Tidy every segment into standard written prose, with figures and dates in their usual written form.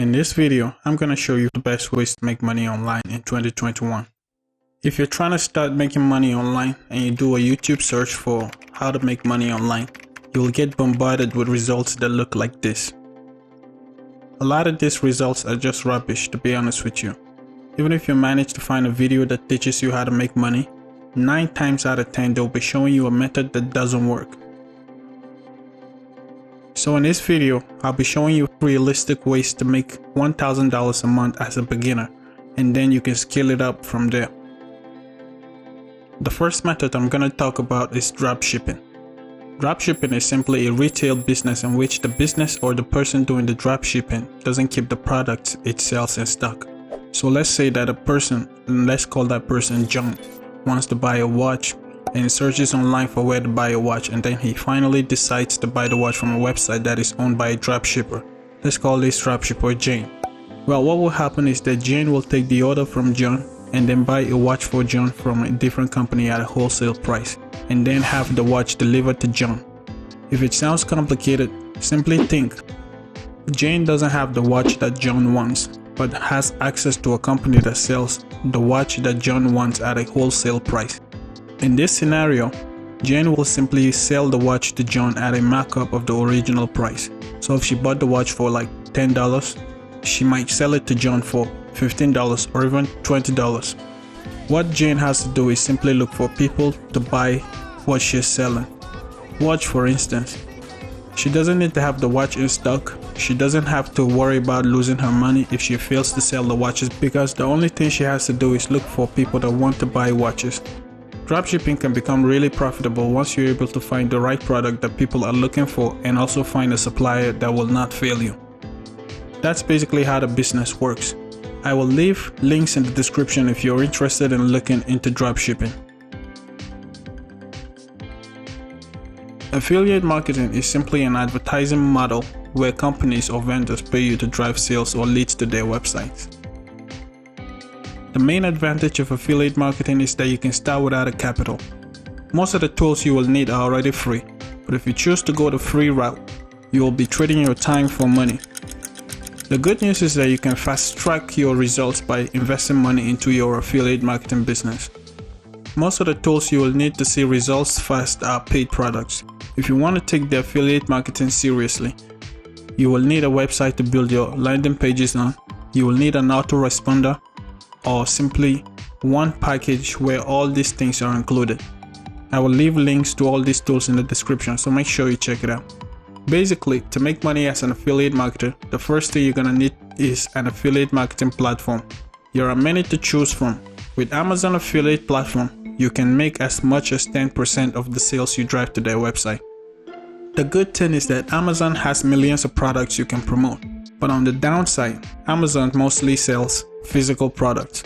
In this video, I'm going to show you the best ways to make money online in 2021. If you're trying to start making money online and you do a YouTube search for how to make money online, you will get bombarded with results that look like this. A lot of these results are just rubbish, to be honest with you. Even if you manage to find a video that teaches you how to make money, 9 times out of 10 they'll be showing you a method that doesn't work. So in this video, I'll be showing you realistic ways to make $1,000 a month as a beginner, and then you can scale it up from there. The first method I'm going to talk about is dropshipping. Dropshipping is simply a retail business in which the business or the person doing the dropshipping doesn't keep the products it sells in stock. So let's say that a person, and let's call that person John, wants to buy a watch and searches online for where to buy a watch, and then he finally decides to buy the watch from a website that is owned by a dropshipper. Let's call this dropshipper Jane. Well, what will happen is that Jane will take the order from John and then buy a watch for John from a different company at a wholesale price, and then have the watch delivered to John. If it sounds complicated, simply think. Jane doesn't have the watch that John wants, but has access to a company that sells the watch that John wants at a wholesale price. In this scenario, Jane will simply sell the watch to John at a markup of the original price. So if she bought the watch for like $10, she might sell it to John for $15 or even $20. What Jane has to do is simply look for people to buy what she's selling. Watch, for instance. She doesn't need to have the watch in stock. She doesn't have to worry about losing her money if she fails to sell the watches, because the only thing she has to do is look for people that want to buy watches. Dropshipping can become really profitable once you're able to find the right product that people are looking for and also find a supplier that will not fail you. That's basically how the business works. I will leave links in the description if you're interested in looking into dropshipping. Affiliate marketing is simply an advertising model where companies or vendors pay you to drive sales or leads to their websites. The main advantage of affiliate marketing is that you can start without a capital. Most of the tools you will need are already free, but if you choose to go the free route, you will be trading your time for money. The good news is that you can fast track your results by investing money into your affiliate marketing business. Most of the tools you will need to see results fast are paid products. If you want to take the affiliate marketing seriously, you will need a website to build your landing pages on. You will need an autoresponder, or simply one package where all these things are included. I will leave links to all these tools in the description, so make sure you check it out. Basically, to make money as an affiliate marketer, the first thing you're gonna need is an affiliate marketing platform. There are many to choose from. With Amazon affiliate platform, you can make as much as 10% of the sales you drive to their website. The good thing is that Amazon has millions of products you can promote, but on the downside, Amazon mostly sells physical products.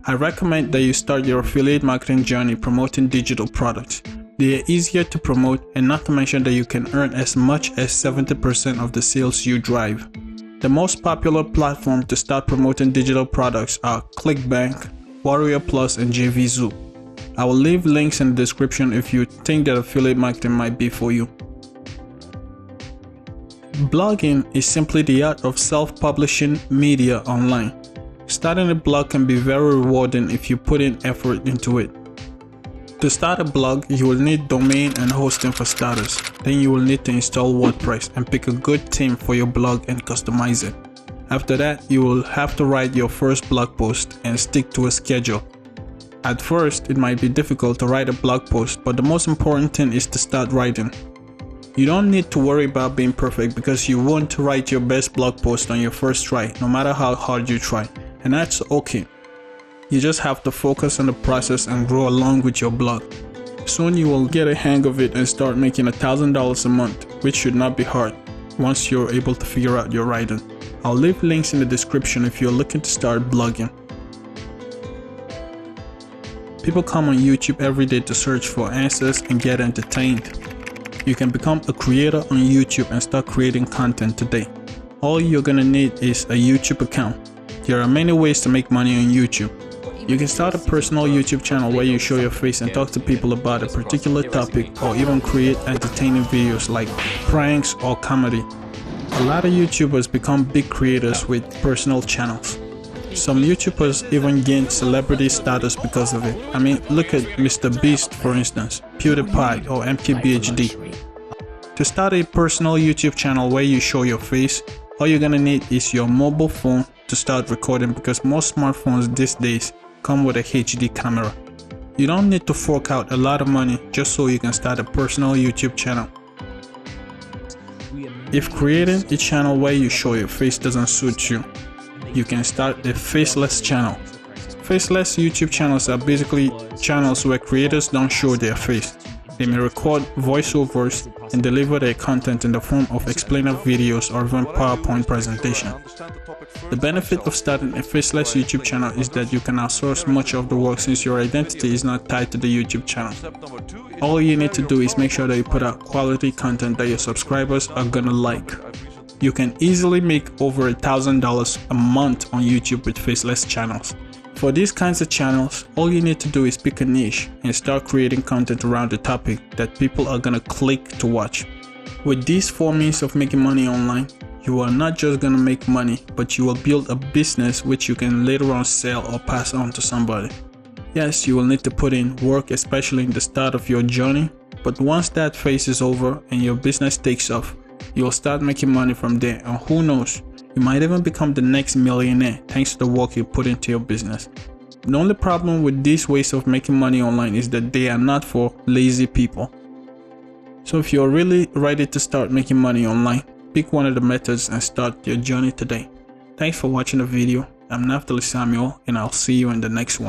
I recommend that you start your affiliate marketing journey promoting digital products. They are easier to promote, and not to mention that you can earn as much as 70% of the sales you drive. The most popular platform to start promoting digital products are ClickBank, Warrior Plus, and JVZoo. I will leave links in the description if you think that affiliate marketing might be for you. Blogging is simply the art of self-publishing media online. Starting a blog can be very rewarding if you put in effort into it. To start a blog, you will need domain and hosting for starters. Then you will need to install WordPress and pick a good theme for your blog and customize it. After that, you will have to write your first blog post and stick to a schedule. At first, it might be difficult to write a blog post, but the most important thing is to start writing. You don't need to worry about being perfect, because you won't write your best blog post on your first try, no matter how hard you try, and that's okay. You just have to focus on the process and grow along with your blog. Soon you will get a hang of it and start making $1,000 a month, which should not be hard once you're able to figure out your writing. I'll leave links in the description if you're looking to start blogging. People come on YouTube every day to search for answers and get entertained. You can become a creator on YouTube and start creating content today. All you're gonna need is a YouTube account. There are many ways to make money on YouTube. You can start a personal YouTube channel where you show your face and talk to people about a particular topic, or even create entertaining videos like pranks or comedy. A lot of YouTubers become big creators with personal channels. Some YouTubers even gain celebrity status because of it. I mean, look at Mr. Beast for instance, PewDiePie or MKBHD. To start a personal YouTube channel where you show your face, all you're gonna need is your mobile phone to start recording, because most smartphones these days come with a HD camera. You don't need to fork out a lot of money just so you can start a personal YouTube channel. If creating a channel where you show your face doesn't suit you, you can start a faceless channel. Faceless YouTube channels are basically channels where creators don't show their face. They may record voiceovers and deliver their content in the form of explainer videos or even PowerPoint presentation. The benefit of starting a faceless YouTube channel is that you can outsource much of the work since your identity is not tied to the YouTube channel. All you need to do is make sure that you put out quality content that your subscribers are gonna like. You can easily make over $1,000 a month on YouTube with faceless channels. For these kinds of channels, all you need to do is pick a niche and start creating content around the topic that people are gonna click to watch. With these 4 means of making money online, you are not just gonna make money, but you will build a business which you can later on sell or pass on to somebody. Yes, you will need to put in work, especially in the start of your journey, but once that phase is over and your business takes off, you'll start making money from there, and who knows, you might even become the next millionaire thanks to the work you put into your business. The only problem with these ways of making money online is that they are not for lazy people. So if you're really ready to start making money online, pick one of the methods and start your journey today. Thanks for watching the video. I'm Naftali Samuel, and I'll see you in the next one.